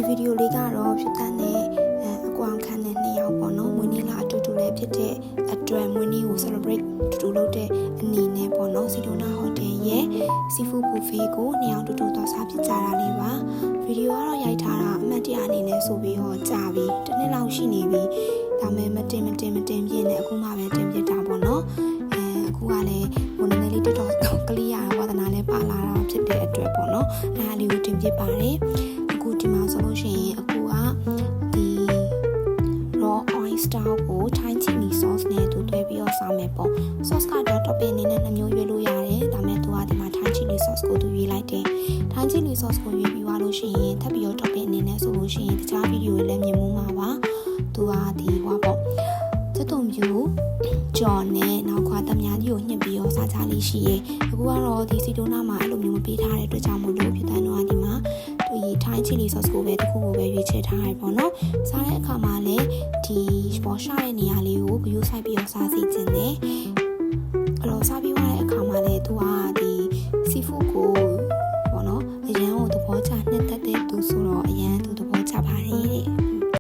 ဒီဗီဒီယိုလေးကတော့ဖြစ်တဲ့အကွာခန်းနဲ့2ယောက်ပေါ့နော်မွေးနေ့လာအတူတူလည်းဖြစ်တဲ့အတွက်မွေးနေ့ကို celebrate တူတူလုပ်တဲ့အနေနဲ့ပေါ့နော်စီဒိုနာဟိုတယ်ရဲ့ seafood buffet ကို2ယောက်တူတူသွားစားဖြစ်ကြတာလေးပါဗီဒီယိုကတော့ရိုက်ထားတာအမှတ်တရအနေနဲ့ဆိုပြီးတော့ကြာပြီတစ်နှစ်လောက်ရှိနေပြီဒါပေမဲ့မတင်ပြည့်နဲ့အခုမှပဲတင်ပြတာပေါ့နော်အခုကလည်းဟိုနည်းနည်းလေးတက်တော့ကလေးရတာဝါသနာလည်းပါလာတာဖြစ်တဲ့အတွက်ပေါ့နော်အားလေးကိုတင်ပြပါတယ်အခုဒီမှာဆိုလို့ရှိရင်အခုကဒီ raw oyster ကို Thai chili sauce နဲ့တူတွဲပြီးတော့စားမယ်ပေါ့ sauce ကတော့ topping အနေနဲ့2မျိုးရွေးလို့ရတယ်ဒါပေမဲ့သူကဒီမှာ Thai chili sauce ကိုသူရွေးလိုက်တယ် Thai chili sauce ကိုရွေးပြီးသွားလို့ရှိရင်ထပ်ပြီးတော့ topping အနေနဲ့ဆိုလို့ရှိရင်တခြားဗီဒီယိုတွေလည်းမြင်မှုမှာပါသူကဒီဟွာပေါ့စတုံပြူကြော်နဲ့နောက်ခွာတမညာကြီးကိုညှစ်ပြီးတော့စားကြလေးရှိရေအခုကတော့ဒီစီတိုနာမှာအဲ့လိုမျိုးမပေးထားတဲ့အတွက်ကြောင့်မို့လို့ဖြစ်တဲ့တော့ဒီမှာဒီ Thai chili sauce ကိုပဲတစ်ခုကိုပဲရွေးချယ်ထားရပေါ့နော်စားတဲ့အခါမှာလည်းဒီပေါ်ရှာတဲ့နေရာလေးကိုဂယိုးဆိုင်ပြီးတော့စားစီခြင်းနဲ့အဲ့တော့စားပြီး